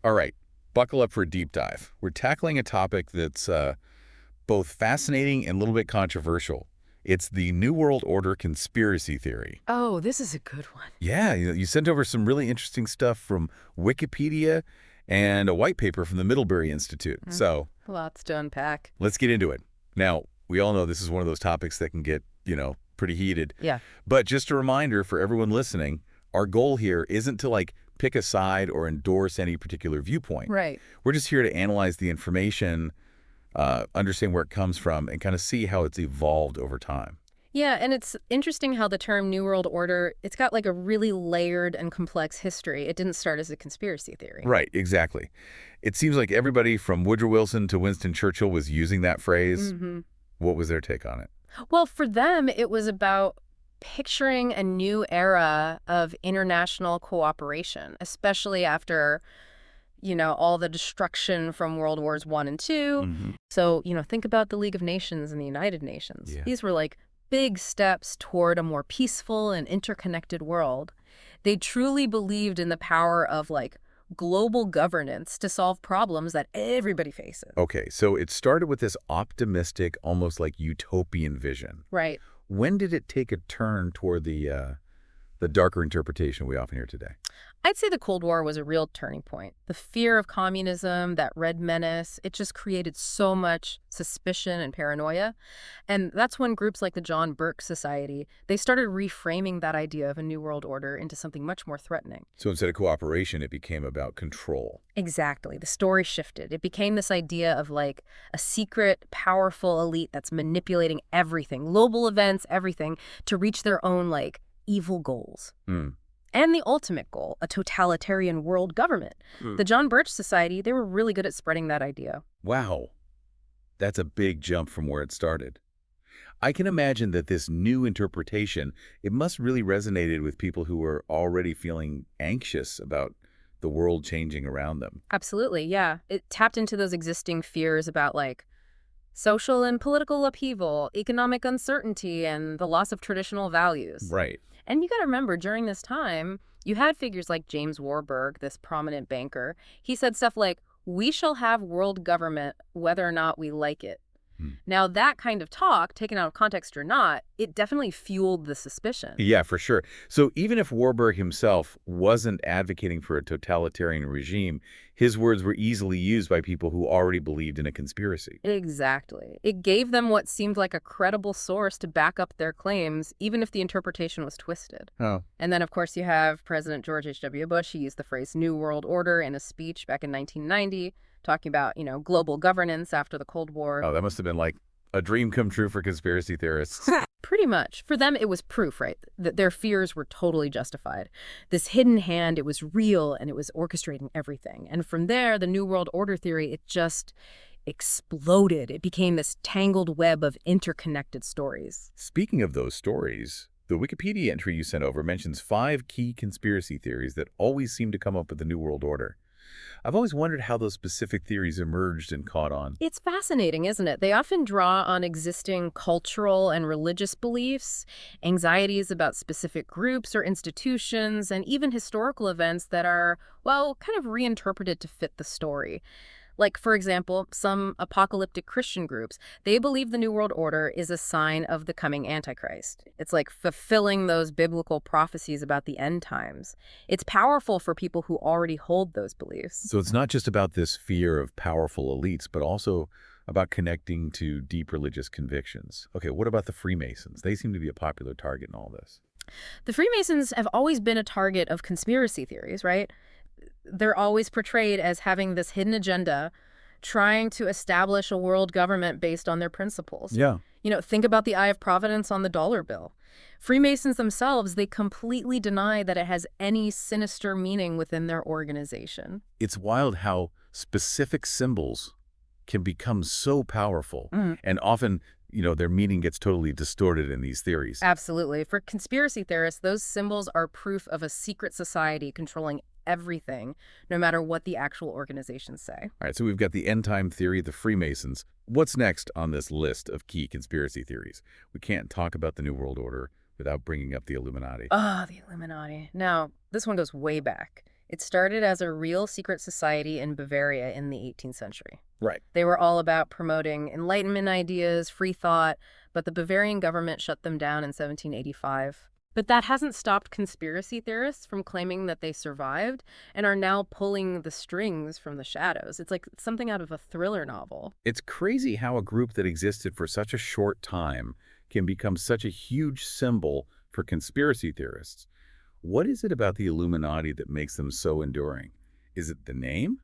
All right, buckle up for a deep dive. We're tackling a topic that's both fascinating and a little bit controversial. It's the New World Order conspiracy theory. Oh, this is a good one. Yeah, you sent over some really interesting stuff from Wikipedia and a white paper from the Middlebury Institute. Mm, So Lots to unpack. let's get into it. Now, we all know this is one of those topics that can get, pretty heated. Yeah. But just a reminder for everyone listening, our goal here isn't to pick a side or endorse any particular viewpoint. Right. We're just here to analyze the information, understand where it comes from, and kind of see how it's evolved over time. Yeah, and it's interesting how the term New World Order, it's got like a really layered and complex history. It didn't start as a conspiracy theory. Right, exactly. It seems like everybody from Woodrow Wilson to Winston Churchill was using that phrase. What was their take on it? Well, for them, it was about picturing a new era of international cooperation, especially after, all the destruction from World Wars One and Two. Hmm. So, think about the League of Nations and the United Nations. Yeah. These were like big steps toward a more peaceful and interconnected world. They truly believed in the power of global governance to solve problems that everybody faces. Okay, so it started with this optimistic, almost like utopian vision. Right. When did it take a turn toward the darker interpretation we often hear today? I'd say the Cold War was a real turning point. The fear of communism, that red menace, it just created so much suspicion and paranoia. And that's when groups like the John Birch Society, they started reframing that idea of a new world order into something much more threatening. So instead of cooperation, it became about control. Exactly. The story shifted. It became this idea of a secret, powerful elite that's manipulating everything, global events, everything, to reach their own evil goals. Hmm. And the ultimate goal, a totalitarian world government. The John Birch Society, they were really good at spreading that idea. Wow, that's a big jump from where it started. I can imagine that this new interpretation, it must really resonated with people who were already feeling anxious about the world changing around them. Absolutely, yeah. It tapped into those existing fears about social and political upheaval, economic uncertainty, and the loss of traditional values. Right. And you got to remember, during this time, you had figures like James Warburg, this prominent banker. He said stuff like, "We shall have world government whether or not we like it." Hmm. Now, that kind of talk, taken out of context or not, it definitely fueled the suspicion. Yeah, for sure. So even if Warburg himself wasn't advocating for a totalitarian regime, his words were easily used by people who already believed in a conspiracy. Exactly. It gave them what seemed like a credible source to back up their claims, even if the interpretation was twisted. Oh. And then, of course, you have President George H.W. Bush. He used the phrase New World Order in a speech back in 1990, talking about, global governance after the Cold War. Oh, that must have been like a dream come true for conspiracy theorists. Pretty much. For them, it was proof, right? That their fears were totally justified. This hidden hand, it was real, and it was orchestrating everything. And from there, the New World Order theory, it just exploded. It became this tangled web of interconnected stories. Speaking of those stories, the Wikipedia entry you sent over mentions 5 key conspiracy theories that always seem to come up with the New World Order. I've always wondered how those specific theories emerged and caught on. It's fascinating, isn't it? They often draw on existing cultural and religious beliefs, anxieties about specific groups or institutions, and even historical events that are, well, kind of reinterpreted to fit the story. Like, for example, some apocalyptic Christian groups, they believe the New World Order is a sign of the coming Antichrist. It's like fulfilling those biblical prophecies about the end times. It's powerful for people who already hold those beliefs. So it's not just about this fear of powerful elites, but also about connecting to deep religious convictions. Okay, what about the Freemasons? They seem to be a popular target in all this. The Freemasons have always been a target of conspiracy theories, right? They're always portrayed as having this hidden agenda, trying to establish a world government based on their principles. Yeah. Think about the Eye of Providence on the dollar bill. Freemasons themselves, they completely deny that it has any sinister meaning within their organization. It's wild how specific symbols can become so powerful, and often, their meaning gets totally distorted in these theories. Absolutely. For conspiracy theorists, those symbols are proof of a secret society controlling everything, no matter what the actual organizations say. All right, so we've got the end time theory, the Freemasons. What's next on this list of key conspiracy theories? We can't talk about the New World Order without bringing up the Illuminati. Ah, the Illuminati. Now, this one goes way back. It started as a real secret society in Bavaria in the 18th century. Right. They were all about promoting Enlightenment ideas, free thought, but the Bavarian government shut them down in 1785. But that hasn't stopped conspiracy theorists from claiming that they survived and are now pulling the strings from the shadows. It's like something out of a thriller novel. It's crazy how a group that existed for such a short time can become such a huge symbol for conspiracy theorists. What is it about the Illuminati that makes them so enduring? Is it the name?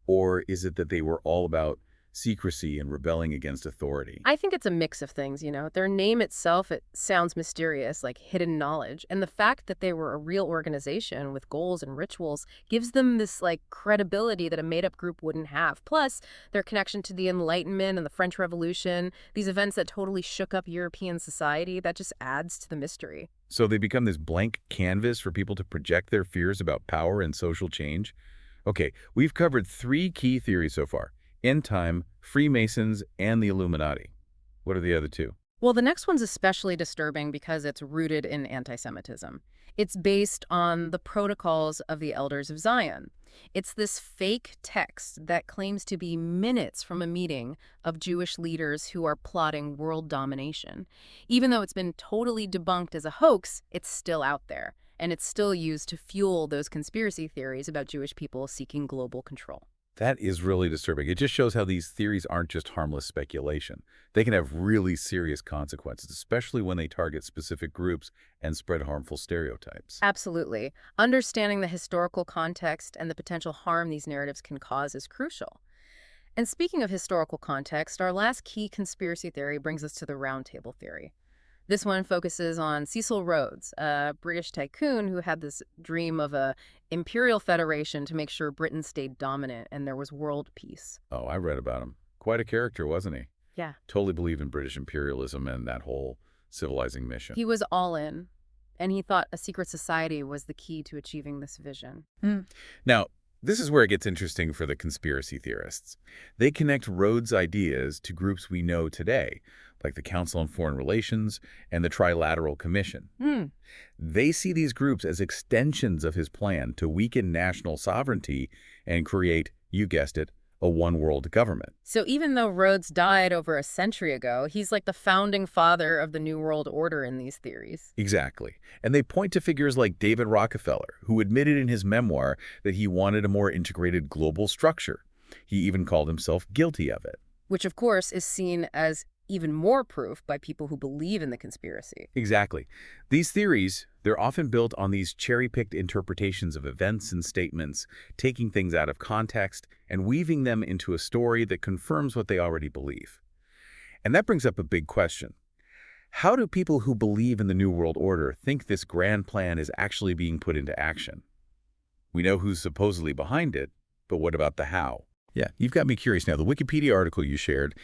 Or is it that they were all about secrecy and rebelling against authority? I think it's a mix of things, you know. Their name itself, it sounds mysterious, like hidden knowledge. And the fact that they were a real organization with goals and rituals gives them this, like, credibility that a made-up group wouldn't have. Plus, their connection to the Enlightenment and the French Revolution, these events that totally shook up European society, that just adds to the mystery. So they become this blank canvas for people to project their fears about power and social change? Okay, we've covered 3 key theories so far: end time, Freemasons, and the Illuminati. What are the other 2? Well, the next one's especially disturbing because it's rooted in anti-Semitism. It's based on the protocols of the Elders of Zion. It's this fake text that claims to be minutes from a meeting of Jewish leaders who are plotting world domination. Even though it's been totally debunked as a hoax, it's still out there, and it's still used to fuel those conspiracy theories about Jewish people seeking global control. That is really disturbing. It just shows how these theories aren't just harmless speculation. They can have really serious consequences, especially when they target specific groups and spread harmful stereotypes. Absolutely. Understanding the historical context and the potential harm these narratives can cause is crucial. And speaking of historical context, our last key conspiracy theory brings us to the Round Table theory. This one focuses on Cecil Rhodes, a British tycoon who had this dream of a imperial federation to make sure Britain stayed dominant and there was world peace. Oh, I read about him. Quite a character, wasn't he? Yeah. Totally believed in British imperialism and that whole civilizing mission. He was all in, and he thought a secret society was the key to achieving this vision. Now, this is where it gets interesting for the conspiracy theorists. They connect Rhodes' ideas to groups we know today, like the Council on Foreign Relations and the Trilateral Commission. They see these groups as extensions of his plan to weaken national sovereignty and create, you guessed it, a one-world government. So even though Rhodes died over a century ago, he's like the founding father of the New World Order in these theories. Exactly. And they point to figures like David Rockefeller, who admitted in his memoir that he wanted a more integrated global structure. He even called himself guilty of it. Which, of course, is seen as even more proof by people who believe in the conspiracy. Exactly. These theories, they're often built on these cherry-picked interpretations of events and statements, taking things out of context and weaving them into a story that confirms what they already believe. And that brings up a big question. How do people who believe in the New World Order think this grand plan is actually being put into action? We know who's supposedly behind it, but what about the how? Yeah, you've got me curious now. The Wikipedia article you shared,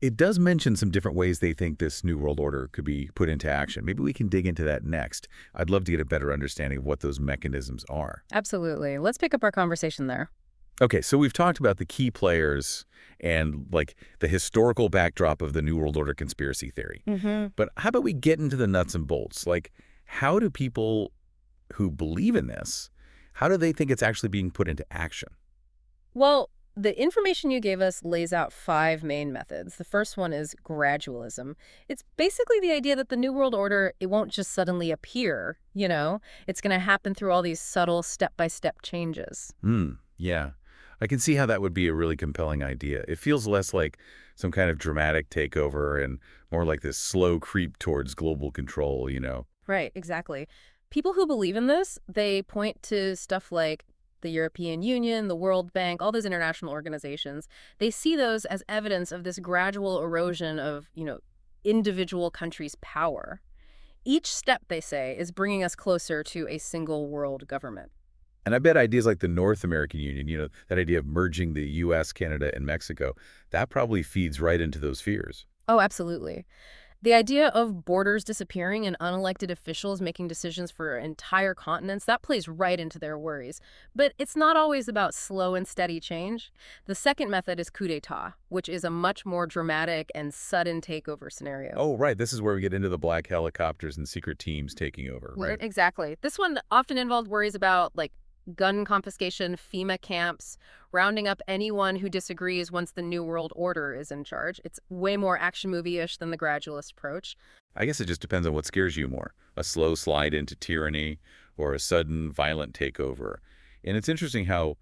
it does mention some different ways they think this New World Order could be put into action. Maybe we can dig into that next. I'd love to get a better understanding of what those mechanisms are. Absolutely. Let's pick up our conversation there. Okay, so we've talked about the key players and like the historical backdrop of the New World Order conspiracy theory. But how about we get into the nuts and bolts? Like, how do people who believe in this, how do they think it's actually being put into action? Well, the information you gave us lays out 5 main methods. The first one is gradualism. It's basically the idea that the New World Order, it won't just suddenly appear, you know? It's going to happen through all these subtle step-by-step changes. Yeah. I can see how that would be a really compelling idea. It feels less like some kind of dramatic takeover and more like this slow creep towards global control, you know? Right, exactly. People who believe in this, they point to stuff like the European Union, the World Bank, all those international organizations. They see those as evidence of this gradual erosion of, individual countries' power. Each step, they say, is bringing us closer to a single world government. And I bet ideas like the North American Union, that idea of merging the U.S., Canada, and Mexico, that probably feeds right into those fears. Oh, absolutely. The idea of borders disappearing and unelected officials making decisions for entire continents, that plays right into their worries. But it's not always about slow and steady change. The second method is coup d'etat, which is a much more dramatic and sudden takeover scenario. Oh, right. This is where we get into the black helicopters and secret teams taking over, right? Exactly. This one often involved worries about, gun confiscation, FEMA camps, rounding up anyone who disagrees once the New World Order is in charge. It's way more action movie-ish than the gradualist approach. I guess it just depends on what scares you more, a slow slide into tyranny or a sudden violent takeover. And it's interesting how,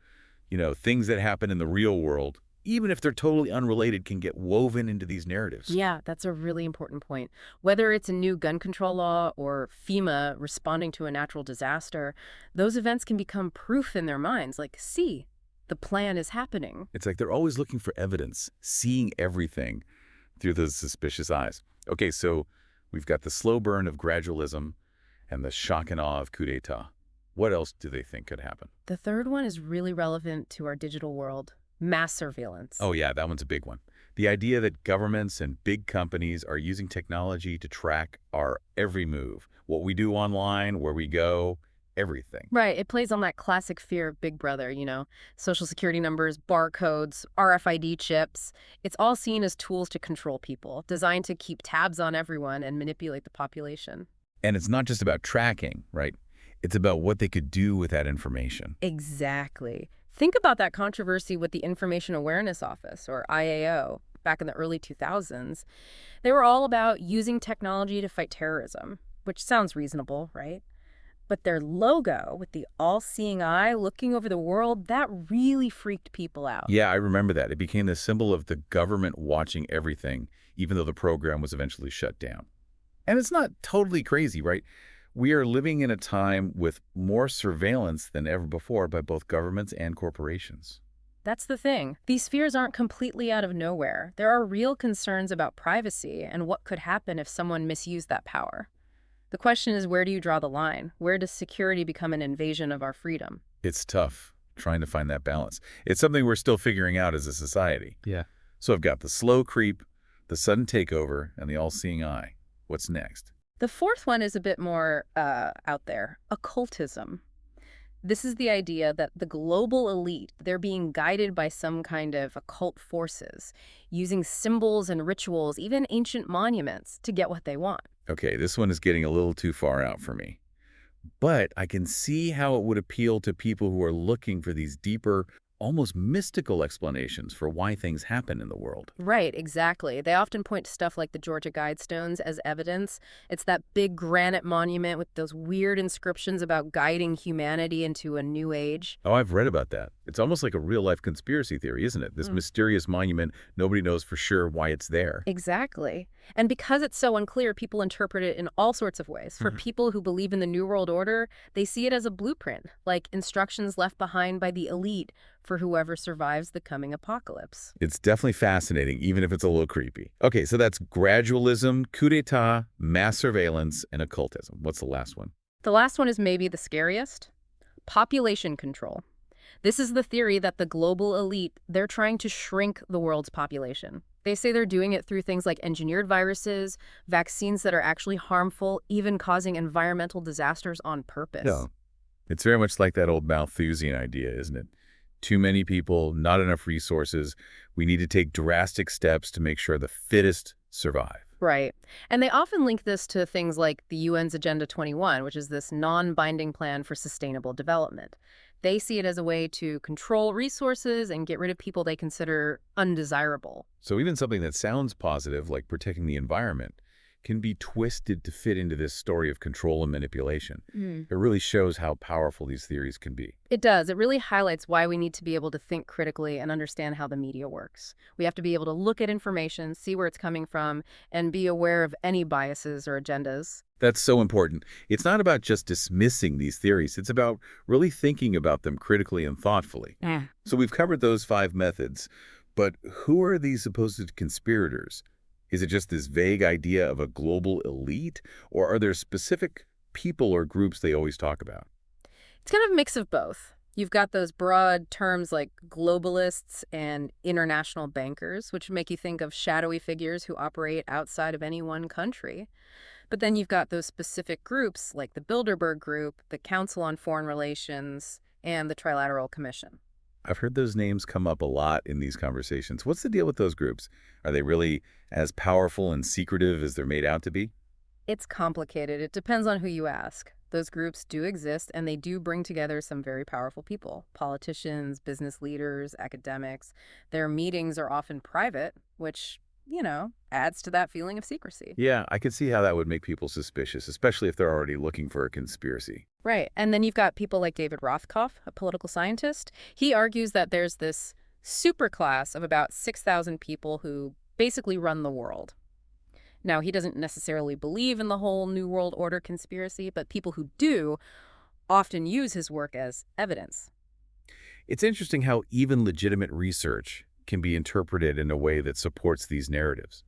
things that happen in the real world, even if they're totally unrelated, can get woven into these narratives. Yeah, that's a really important point. Whether it's a new gun control law or FEMA responding to a natural disaster, those events can become proof in their minds, like, see, the plan is happening. It's like they're always looking for evidence, seeing everything through those suspicious eyes. Okay, so we've got the slow burn of gradualism and the shock and awe of coup d'etat. What else do they think could happen? The third one is really relevant to our digital world. Mass surveillance. Oh yeah, that one's a big one. The idea that governments and big companies are using technology to track our every move, what we do online, where we go, everything. Right, it plays on that classic fear of Big Brother, social security numbers, barcodes, RFID chips. It's all seen as tools to control people, designed to keep tabs on everyone and manipulate the population. And it's not just about tracking, right? It's about what they could do with that information. Exactly. Think about that controversy with the Information Awareness Office, or IAO, back in the early 2000s. They were all about using technology to fight terrorism, which sounds reasonable, right? But their logo, with the all-seeing eye looking over the world, that really freaked people out. Yeah, I remember that. It became the symbol of the government watching everything, even though the program was eventually shut down. And it's not totally crazy, right? We are living in a time with more surveillance than ever before by both governments and corporations. That's the thing. These fears aren't completely out of nowhere. There are real concerns about privacy and what could happen if someone misused that power. The question is, where do you draw the line? Where does security become an invasion of our freedom? It's tough trying to find that balance. It's something we're still figuring out as a society. Yeah. So I've got the slow creep, the sudden takeover, and the all-seeing eye. What's next? The fourth one is a bit more out there, occultism. This is the idea that the global elite, they're being guided by some kind of occult forces, using symbols and rituals, even ancient monuments, to get what they want. Okay, this one is getting a little too far out for me. But I can see how it would appeal to people who are looking for these deeper, almost mystical explanations for why things happen in the world. Right, exactly. They often point to stuff like the Georgia Guidestones as evidence. It's that big granite monument with those weird inscriptions about guiding humanity into a new age. Oh, I've read about that. It's almost like a real-life conspiracy theory, isn't it? This mysterious monument, nobody knows for sure why it's there. Exactly. And because it's so unclear, people interpret it in all sorts of ways. For people who believe in the New World Order, they see it as a blueprint, like instructions left behind by the elite for whoever survives the coming apocalypse. It's definitely fascinating, even if it's a little creepy. Okay, so that's gradualism, coup d'etat, mass surveillance, and occultism. What's the last one? The last one is maybe the scariest. Population control. This is the theory that the global elite, they're trying to shrink the world's population. They say they're doing it through things like engineered viruses, vaccines that are actually harmful, even causing environmental disasters on purpose. No. It's very much like that old Malthusian idea, isn't it? Too many people, not enough resources. We need to take drastic steps to make sure the fittest survive. Right. And they often link this to things like the UN's Agenda 21, which is this non-binding plan for sustainable development. They see it as a way to control resources and get rid of people they consider undesirable. So even something that sounds positive, like protecting the environment, can be twisted to fit into this story of control and manipulation. It really shows how powerful these theories can be. It does. It really highlights why we need to be able to think critically and understand how the media works. We have to be able to look at information, see where it's coming from, and be aware of any biases or agendas. That's so important. It's not about just dismissing these theories. It's about really thinking about them critically and thoughtfully. So we've covered those 5 methods, but who are these supposed conspirators? Is it just this vague idea of a global elite, or are there specific people or groups they always talk about? It's kind of a mix of both. You've got those broad terms like globalists and international bankers, which make you think of shadowy figures who operate outside of any one country. But then you've got those specific groups like the Bilderberg Group, the Council on Foreign Relations, and the Trilateral Commission. I've heard those names come up a lot in these conversations. What's the deal with those groups? Are they really as powerful and secretive as they're made out to be? It's complicated. It depends on who you ask. Those groups do exist, and they do bring together some very powerful people: politicians, business leaders, academics. Their meetings are often private, which, adds to that feeling of secrecy. Yeah, I could see how that would make people suspicious, especially if they're already looking for a conspiracy. Right. And then you've got people like David Rothkopf, a political scientist. He argues that there's this superclass of about 6,000 people who basically run the world. Now, he doesn't necessarily believe in the whole New World Order conspiracy, but people who do often use his work as evidence. It's interesting how even legitimate research can be interpreted in a way that supports these narratives.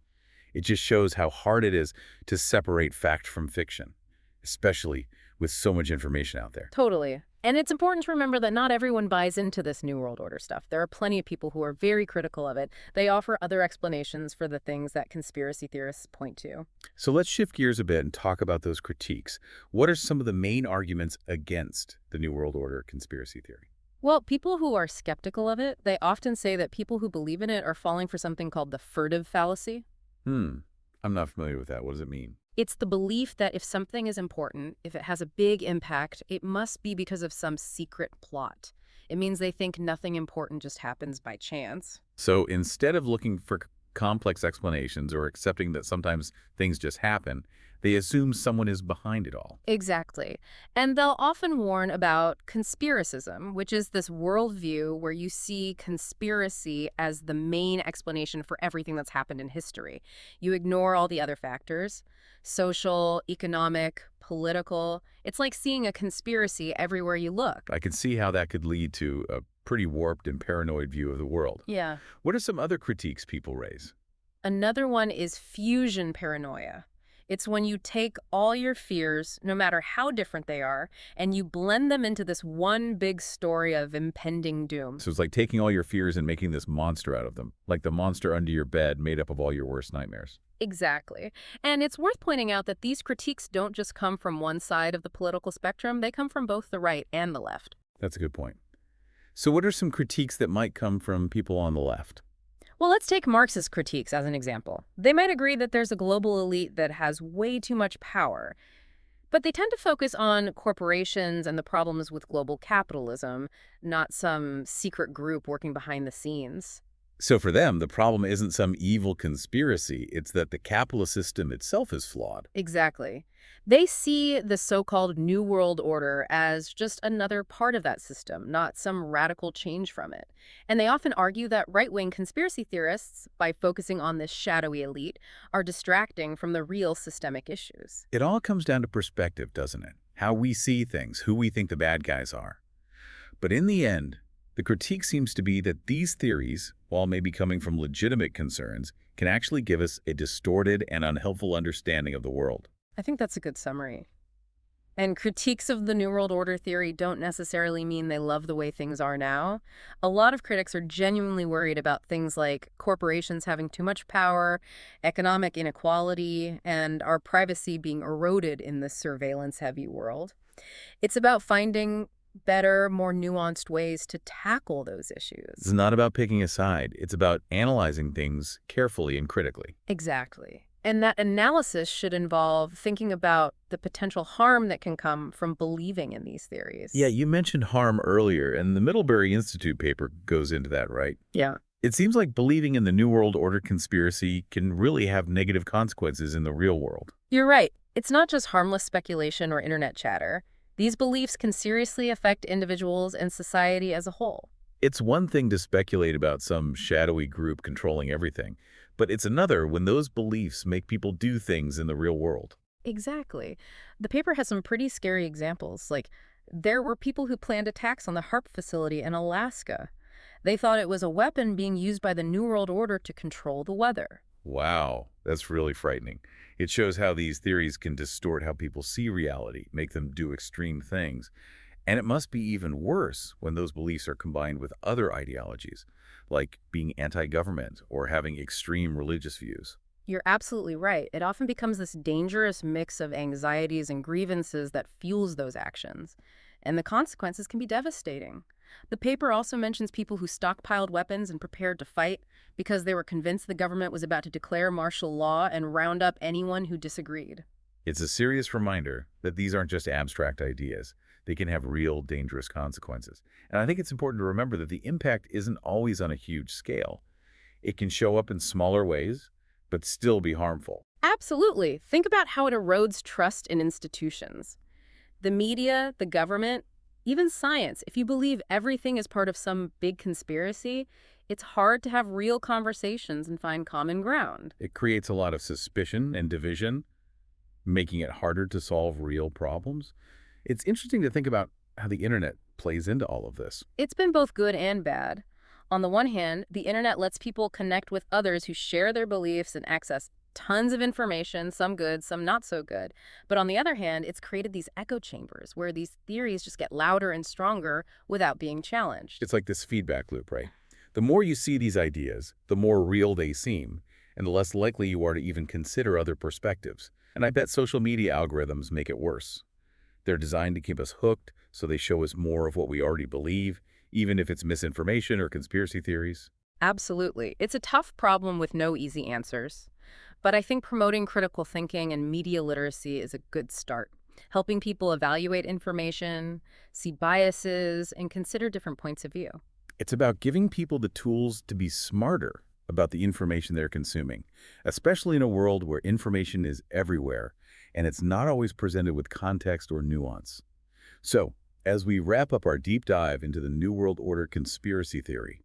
It just shows how hard it is to separate fact from fiction, especially with so much information out there. Totally. And it's important to remember that not everyone buys into this New World Order stuff. There are plenty of people who are very critical of it. They offer other explanations for the things that conspiracy theorists point to. So let's shift gears a bit and talk about those critiques. What are some of the main arguments against the New World Order conspiracy theory? Well, people who are skeptical of it, they often say that people who believe in it are falling for something called the furtive fallacy. I'm not familiar with that. What does it mean? It's the belief that if something is important, if it has a big impact, it must be because of some secret plot. It means they think nothing important just happens by chance. So instead of looking for complex explanations or accepting that sometimes things just happen, they assume someone is behind it all. Exactly. And they'll often warn about conspiracism, which is this worldview where you see conspiracy as the main explanation for everything that's happened in history. You ignore all the other factors: social, economic, political. It's like seeing a conspiracy everywhere you look. I can see how that could lead to a pretty warped and paranoid view of the world. Yeah. What are some other critiques people raise? Another one is fusion paranoia. It's when you take all your fears, no matter how different they are, and you blend them into this one big story of impending doom. So it's like taking all your fears and making this monster out of them, like the monster under your bed made up of all your worst nightmares. Exactly. And it's worth pointing out that these critiques don't just come from one side of the political spectrum, they come from both the right and the left. That's a good point. So what are some critiques that might come from people on the left? Well, let's take Marxist critiques as an example. They might agree that there's a global elite that has way too much power, but they tend to focus on corporations and the problems with global capitalism, not some secret group working behind the scenes. So for them, the problem isn't some evil conspiracy, it's that the capitalist system itself is flawed. Exactly. They see the so-called New World Order as just another part of that system, not some radical change from it. And they often argue that right-wing conspiracy theorists, by focusing on this shadowy elite, are distracting from the real systemic issues. It all comes down to perspective, doesn't it? How we see things, who we think the bad guys are. But in the end, the critique seems to be that these theories, while maybe coming from legitimate concerns, can actually give us a distorted and unhelpful understanding of the world. I think that's a good summary. And critiques of the New World Order theory don't necessarily mean they love the way things are now. A lot of critics are genuinely worried about things like corporations having too much power, economic inequality, and our privacy being eroded in this surveillance-heavy world. It's about finding better, more nuanced ways to tackle those It's issues. not about picking a side. It's about analyzing things carefully and critically. Exactly. And that analysis should involve thinking about the potential harm that can come from believing in these theories. Yeah, you mentioned harm earlier, and the Middlebury Institute paper goes into that, right? Yeah. It seems like believing in the New World Order conspiracy can really have negative consequences in the real world. You're right. It's not just harmless speculation or internet chatter. These beliefs can seriously affect individuals and society as a whole. It's one thing to speculate about some shadowy group controlling everything, but it's another when those beliefs make people do things in the real world. Exactly. The paper has some pretty scary examples. Like, there were people who planned attacks on the HARP facility in Alaska. They thought it was a weapon being used by the New World Order to control the weather. Wow, that's really frightening. It shows how these theories can distort how people see reality, make them do extreme things. And it must be even worse when those beliefs are combined with other ideologies, like being anti-government or having extreme religious views. You're absolutely right. It often becomes this dangerous mix of anxieties and grievances that fuels those actions. And the consequences can be devastating. The paper also mentions people who stockpiled weapons and prepared to fight because they were convinced the government was about to declare martial law and round up anyone who disagreed. It's a serious reminder that these aren't just abstract ideas. They can have real, dangerous consequences. And I think it's important to remember that the impact isn't always on a huge scale. It can show up in smaller ways, but still be harmful. Absolutely. Think about how it erodes trust in institutions. The media, the government, even science. If you believe everything is part of some big conspiracy, it's hard to have real conversations and find common ground. It creates a lot of suspicion and division, making it harder to solve real problems. It's interesting to think about how the internet plays into all of this. It's been both good and bad. On the one hand, the internet lets people connect with others who share their beliefs and access tons of information, some good, some not so good. But on the other hand, it's created these echo chambers where these theories just get louder and stronger without being challenged. It's like this feedback loop, right? The more you see these ideas, the more real they seem, and the less likely you are to even consider other perspectives. And I bet social media algorithms make it worse. They're designed to keep us hooked, so they show us more of what we already believe, even if it's misinformation or conspiracy theories. Absolutely. It's a tough problem with no easy answers. But I think promoting critical thinking and media literacy is a good start. Helping people evaluate information, see biases, and consider different points of view. It's about giving people the tools to be smarter about the information they're consuming, especially in a world where information is everywhere and it's not always presented with context or nuance. So, as we wrap up our deep dive into the New World Order conspiracy theory,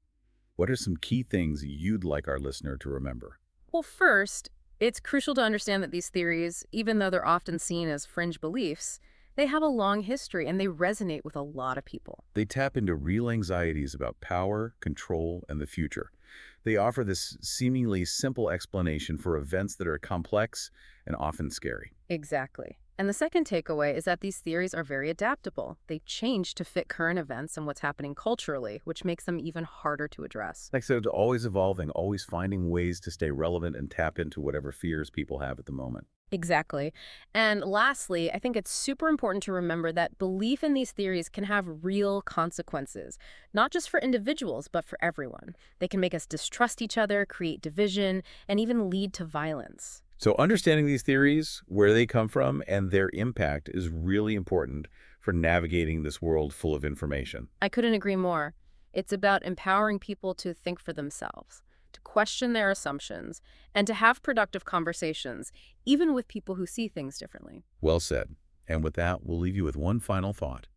what are some key things you'd like our listener to remember? Well, first, it's crucial to understand that these theories, even though they're often seen as fringe beliefs, they have a long history and they resonate with a lot of people. They tap into real anxieties about power, control, and the future. They offer this seemingly simple explanation for events that are complex and often scary. Exactly. And the second takeaway is that these theories are very adaptable. They change to fit current events and what's happening culturally, which makes them even harder to address. Like I said, always evolving, always finding ways to stay relevant and tap into whatever fears people have at the moment. Exactly. And lastly, I think it's super important to remember that belief in these theories can have real consequences, not just for individuals, but for everyone. They can make us distrust each other, create division, and even lead to violence. So understanding these theories, where they come from, and their impact is really important for navigating this world full of information. I couldn't agree more. It's about empowering people to think for themselves, to question their assumptions, and to have productive conversations, even with people who see things differently. Well said. And with that, we'll leave you with one final thought.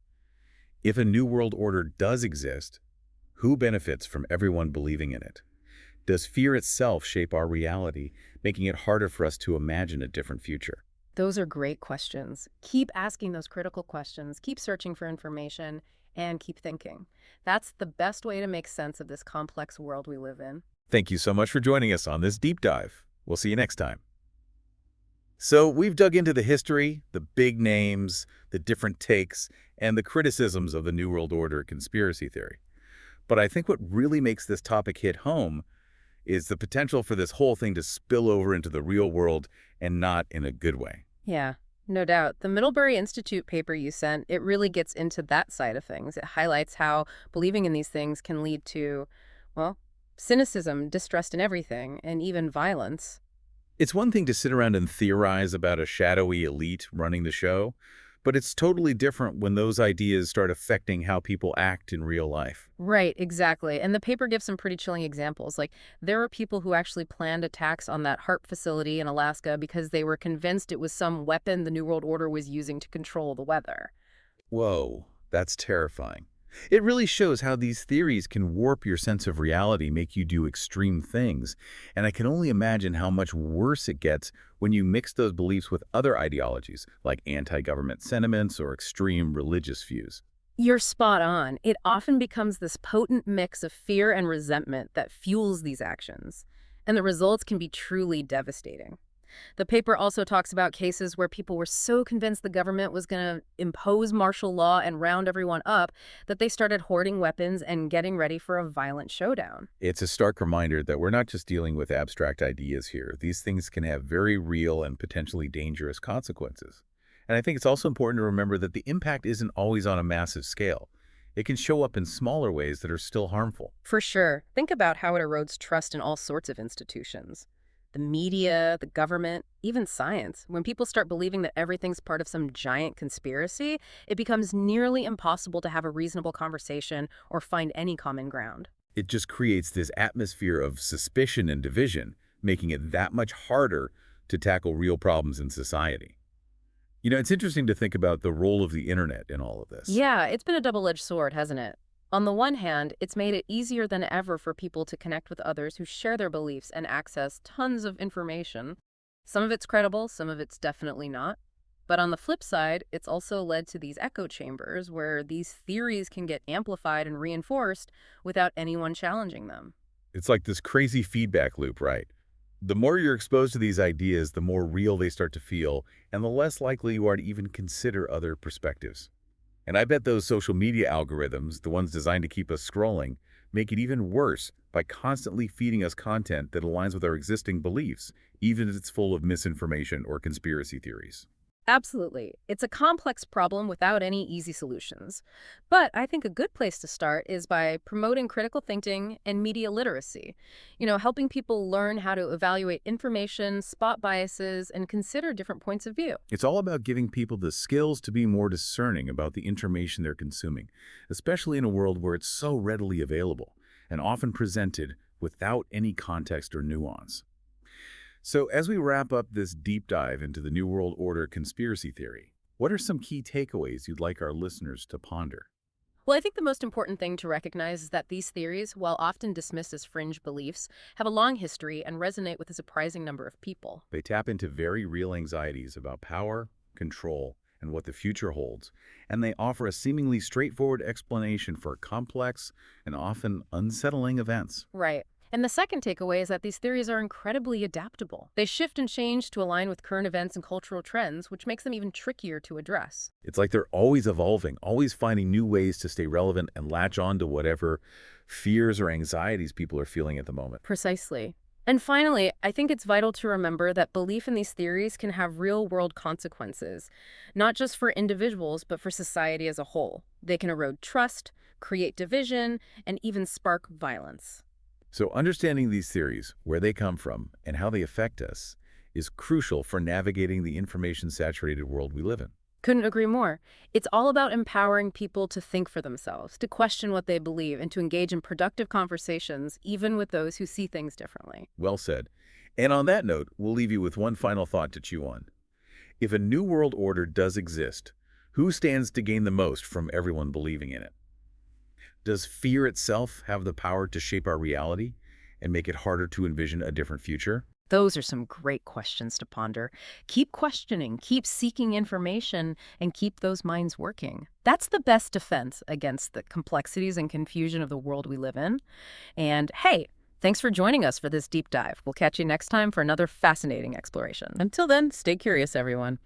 If a new world order does exist, who benefits from everyone believing in it? Does fear itself shape our reality, making it harder for us to imagine a different future? Those are great questions. Keep asking those critical questions, keep searching for information, and keep thinking. That's the best way to make sense of this complex world we live in. Thank you so much for joining us on this deep dive. We'll see you next time. So we've dug into the history, the big names, the different takes, and the criticisms of the New World Order conspiracy theory. But I think what really makes this topic hit home is the potential for this whole thing to spill over into the real world and not in a good way. Yeah, no doubt. The Middlebury Institute paper you sent, it really gets into that side of things. It highlights how believing in these things can lead to, well, cynicism, distrust in everything, and even violence. It's one thing to sit around and theorize about a shadowy elite running the show, but it's totally different when those ideas start affecting how people act in real life. Right, exactly. And the paper gives some pretty chilling examples. Like, there were people who actually planned attacks on that HARP facility in Alaska because they were convinced it was some weapon the New World Order was using to control the weather. Whoa, that's terrifying. It really shows how these theories can warp your sense of reality, make you do extreme things. And I can only imagine how much worse it gets when you mix those beliefs with other ideologies, like anti-government sentiments or extreme religious views. You're spot on. It often becomes this potent mix of fear and resentment that fuels these actions. And the results can be truly devastating. The paper also talks about cases where people were so convinced the government was going to impose martial law and round everyone up that they started hoarding weapons and getting ready for a violent showdown. It's a stark reminder that we're not just dealing with abstract ideas here. These things can have very real and potentially dangerous consequences. And I think it's also important to remember that the impact isn't always on a massive scale. It can show up in smaller ways that are still harmful. For sure. Think about how it erodes trust in all sorts of institutions. The media, the government, even science. When people start believing that everything's part of some giant conspiracy, it becomes nearly impossible to have a reasonable conversation or find any common ground. It just creates this atmosphere of suspicion and division, making it that much harder to tackle real problems in society. It's interesting to think about the role of the internet in all of this. Yeah, it's been a double-edged sword, hasn't it? On the one hand, it's made it easier than ever for people to connect with others who share their beliefs and access tons of information. Some of it's credible, some of it's definitely not. But on the flip side, it's also led to these echo chambers where these theories can get amplified and reinforced without anyone challenging them. It's like this crazy feedback loop, right? The more you're exposed to these ideas, the more real they start to feel, and the less likely you are to even consider other perspectives. And I bet those social media algorithms, the ones designed to keep us scrolling, make it even worse by constantly feeding us content that aligns with our existing beliefs, even if it's full of misinformation or conspiracy theories. Absolutely. It's a complex problem without any easy solutions. But I think a good place to start is by promoting critical thinking and media literacy. Helping people learn how to evaluate information, spot biases, and consider different points of view. It's all about giving people the skills to be more discerning about the information they're consuming, especially in a world where it's so readily available and often presented without any context or nuance. So as we wrap up this deep dive into the New World Order conspiracy theory, what are some key takeaways you'd like our listeners to ponder? Well, I think the most important thing to recognize is that these theories, while often dismissed as fringe beliefs, have a long history and resonate with a surprising number of people. They tap into very real anxieties about power, control, and what the future holds, and they offer a seemingly straightforward explanation for complex and often unsettling events. Right. And the second takeaway is that these theories are incredibly adaptable. They shift and change to align with current events and cultural trends, which makes them even trickier to address. It's like they're always evolving, always finding new ways to stay relevant and latch on to whatever fears or anxieties people are feeling at the moment. Precisely. And finally, I think it's vital to remember that belief in these theories can have real-world consequences, not just for individuals, but for society as a whole. They can erode trust, create division, and even spark violence. So understanding these theories, where they come from, and how they affect us, is crucial for navigating the information-saturated world we live in. Couldn't agree more. It's all about empowering people to think for themselves, to question what they believe, and to engage in productive conversations, even with those who see things differently. Well said. And on that note, we'll leave you with one final thought to chew on. If a new world order does exist, who stands to gain the most from everyone believing in it? Does fear itself have the power to shape our reality and make it harder to envision a different future? Those are some great questions to ponder. Keep questioning, keep seeking information, and keep those minds working. That's the best defense against the complexities and confusion of the world we live in. And hey, thanks for joining us for this deep dive. We'll catch you next time for another fascinating exploration. Until then, stay curious, everyone.